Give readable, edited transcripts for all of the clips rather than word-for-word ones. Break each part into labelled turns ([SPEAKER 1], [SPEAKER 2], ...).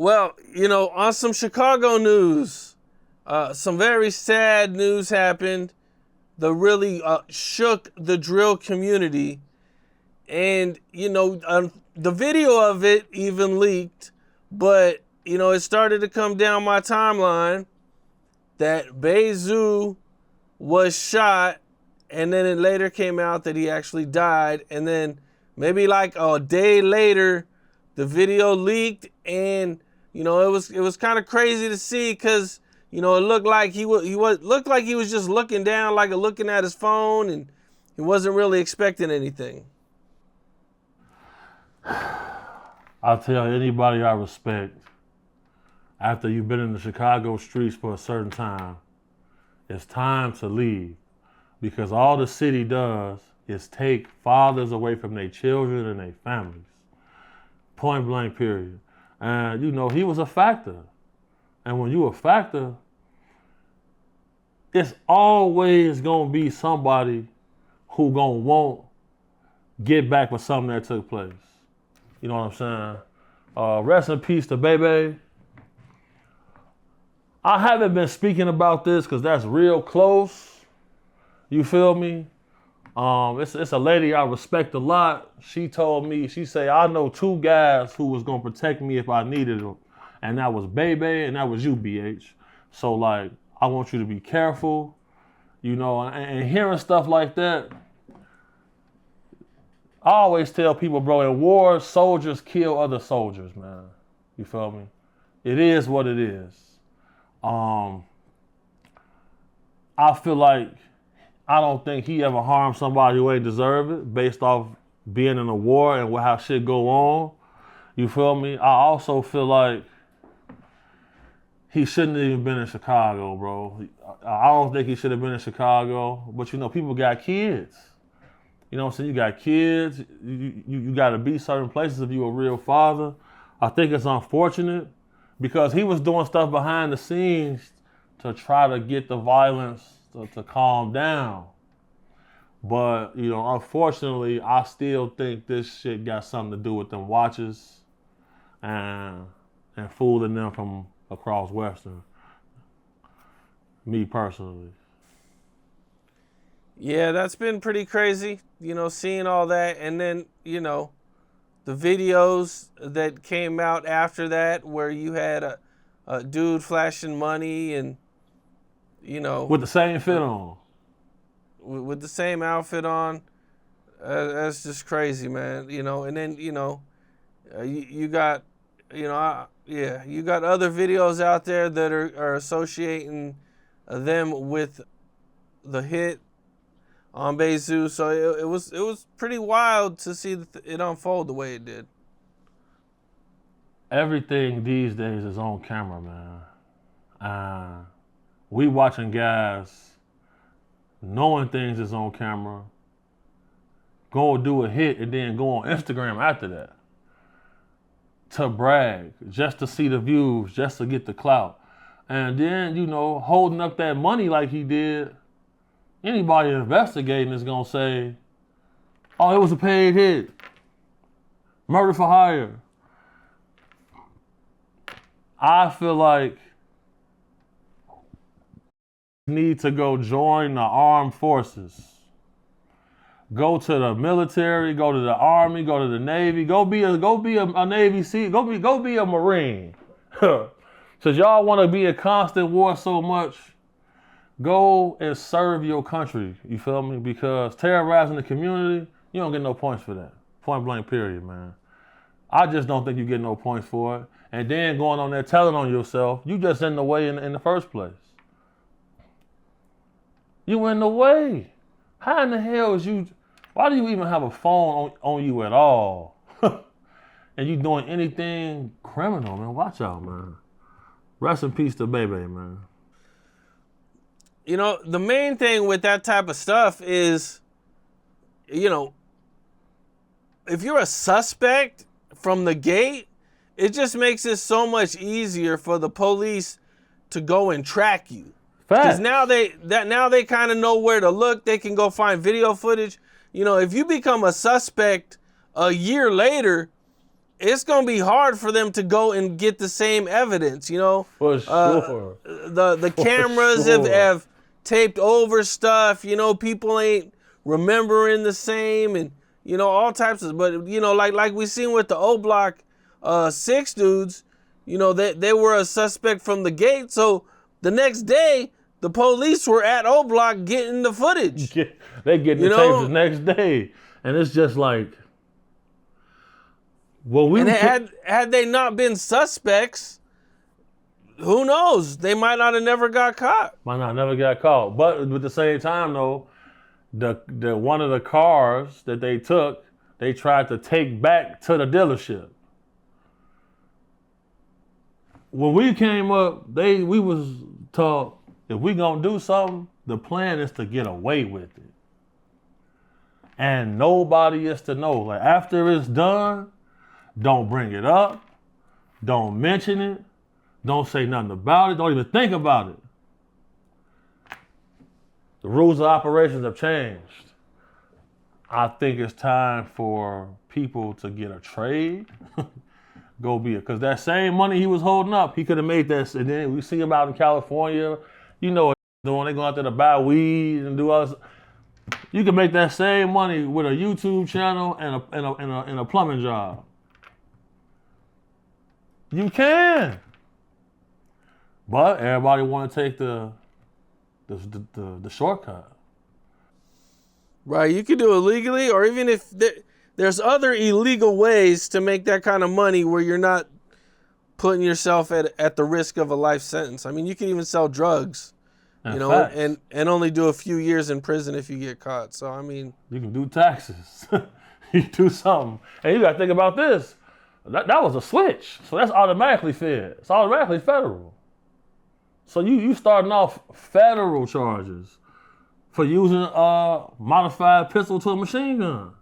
[SPEAKER 1] Well, on some Chicago news, some very sad news happened that really shook the drill community. And, the video of it even leaked, but, it started to come down my timeline that Bezoo was shot, and then it later came out that he actually died. And then maybe like a day later, the video leaked, and it was kind of crazy to see because it looked like he was just looking down, like looking at his phone, and he wasn't really expecting anything.
[SPEAKER 2] I'll tell anybody I respect, after you've been in the Chicago streets for a certain time, it's time to leave, because all the city does is take fathers away from their children and their families. Point blank, period. And he was a factor. And when you a factor, it's always gonna be somebody who gonna want get back for something that took place. You know what I'm saying? Rest in peace to Bebe. I haven't been speaking about this because that's real close. You feel me? It's a lady I respect a lot. She told me, she said, I know two guys who was gonna protect me if I needed them. And that was Bebe and that was you, BH. So like, I want you to be careful, and hearing stuff like that. I always tell people, bro, in war, soldiers kill other soldiers, man. You feel me? It is what it is. I feel like I don't think he ever harmed somebody who ain't deserve it based off being in a war and how shit go on. You feel me? I also feel like he shouldn't have even been in Chicago, bro. I don't think he should have been in Chicago. But people got kids. You know what I'm saying? You got kids. You got to be certain places if you're a real father. I think it's unfortunate because he was doing stuff behind the scenes to try to get the violence to calm down. But, unfortunately, I still think this shit got something to do with them watches and fooling them from across Western. Me personally.
[SPEAKER 1] Yeah, that's been pretty crazy, seeing all that. And then, the videos that came out after that where you had a dude flashing money and,
[SPEAKER 2] with the same fit on.
[SPEAKER 1] With the same outfit on. That's just crazy, man. And then, you got, you got other videos out there that are associating them with the hit on Bezoo. So it was pretty wild to see it unfold the way it did.
[SPEAKER 2] Everything these days is on camera, man. We watching guys knowing things is on camera, go do a hit and then go on Instagram after that to brag, just to see the views, just to get the clout. And then, holding up that money like he did, anybody investigating is gonna say, oh, it was a paid hit. Murder for hire. I feel like you need to go join the armed forces. Go to the military, go to the army, go to the Navy, go be a Navy SEAL, go be a Marine. Since y'all want to be in constant war so much, go and serve your country, you feel me? Because terrorizing the community, you don't get no points for that. Point blank, period, man. I just don't think you get no points for it. And then going on there telling on yourself, you just in the way in the first place. You in the way. How in the hell is you, why do you even have a phone on you at all? And you doing anything criminal, man? Watch out, man. Rest in peace to Bebe, man.
[SPEAKER 1] The main thing with that type of stuff is, if you're a suspect from the gate, it just makes it so much easier for the police to go and track you. Because now they kind of know where to look. They can go find video footage. If you become a suspect a year later, it's gonna be hard for them to go and get the same evidence, you know.
[SPEAKER 2] For sure.
[SPEAKER 1] The cameras
[SPEAKER 2] sure.
[SPEAKER 1] have taped over stuff, you know, people ain't remembering the same, and you know, all types of, but you know, like we seen with the O Block 6 dudes, you know, they were a suspect from the gate, so the next day the police were at O Block getting the footage.
[SPEAKER 2] They getting the tapes the next day. And it's just like, well, we
[SPEAKER 1] had they not been suspects, who knows? They might not have never got caught.
[SPEAKER 2] Might not never got caught. But at the same time, though, the one of the cars that they took, they tried to take back to the dealership. When we came up, we was taught, if we gonna do something, the plan is to get away with it. And nobody is to know. Like, after it's done, don't bring it up, don't mention it, don't say nothing about it, don't even think about it. The rules of operations have changed. I think it's time for people to get a trade. Go be it. Because that same money he was holding up, he could have made that. And then we see him out in California. You know what they're doing. They go out there to buy weed and do all this. You can make that same money with a YouTube channel and a plumbing job. You can. But everybody want to take the shortcut.
[SPEAKER 1] Right, you can do it legally, or even if there's other illegal ways to make that kind of money where you're not putting yourself at the risk of a life sentence. I mean, you can even sell drugs, you know, and only do a few years in prison if you get caught. So, I mean,
[SPEAKER 2] you can do taxes. You do something. And you got to think about this. That was a switch. So that's automatically fed. It's automatically federal. So you starting off federal charges for using a modified pistol to a machine gun.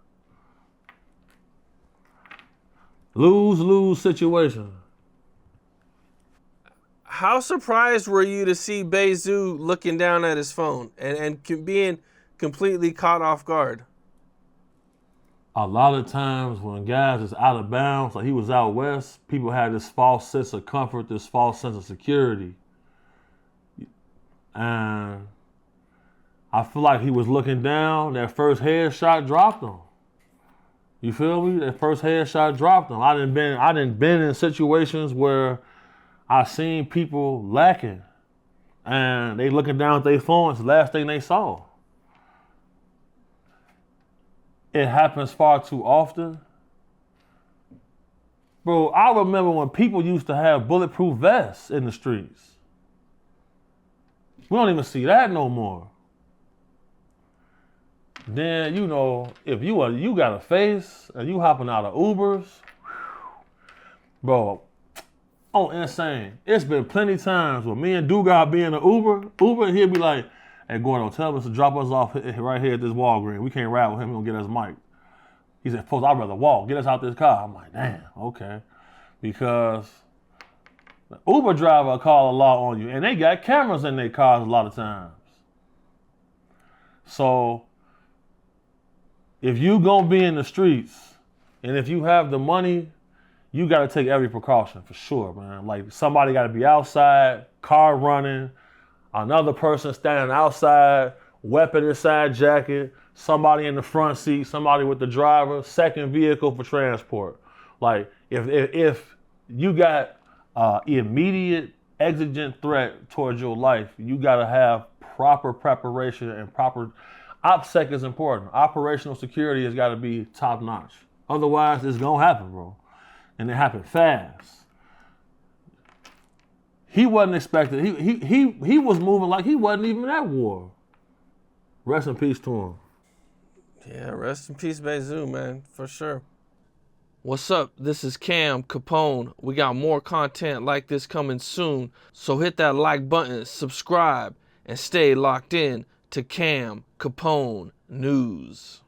[SPEAKER 2] Lose-lose situation.
[SPEAKER 1] How surprised were you to see Bezoo looking down at his phone and being completely caught off guard?
[SPEAKER 2] A lot of times when guys is out of bounds, like he was out west, people had this false sense of comfort, this false sense of security. And I feel like he was looking down, that first headshot dropped him. You feel me? That first headshot dropped him. I done been in situations where I seen people lacking and they looking down at their phones, the last thing they saw. It happens far too often. Bro, I remember when people used to have bulletproof vests in the streets. We don't even see that no more. Then, you know, if you got a face and you hopping out of Ubers, bro, insane. It's been plenty times where me and Dugas be in an Uber, and he'll be like, hey, Gordo, tell us to drop us off right here at this Walgreens. We can't ride with him. He's going to get us mic. He said, folks, I'd rather walk. Get us out this car. I'm like, damn, okay. Because the Uber driver will call a law on you, and they got cameras in their cars a lot of times. So if you going to be in the streets, and if you have the money, you got to take every precaution for sure, man. Like, somebody got to be outside, car running, another person standing outside, weapon inside jacket, somebody in the front seat, somebody with the driver, second vehicle for transport. Like, if you got immediate exigent threat towards your life, you got to have proper preparation and proper. OPSEC is important. Operational security has got to be top notch. Otherwise, it's gonna happen, bro. And it happened fast. He wasn't expected. He was moving like he wasn't even at war. Rest in peace to him.
[SPEAKER 1] Yeah, rest in peace, Bezoo, man, for sure. What's up? This is Cam Capone. We got more content like this coming soon, so hit that like button, subscribe, and stay locked in to Cam Capone News.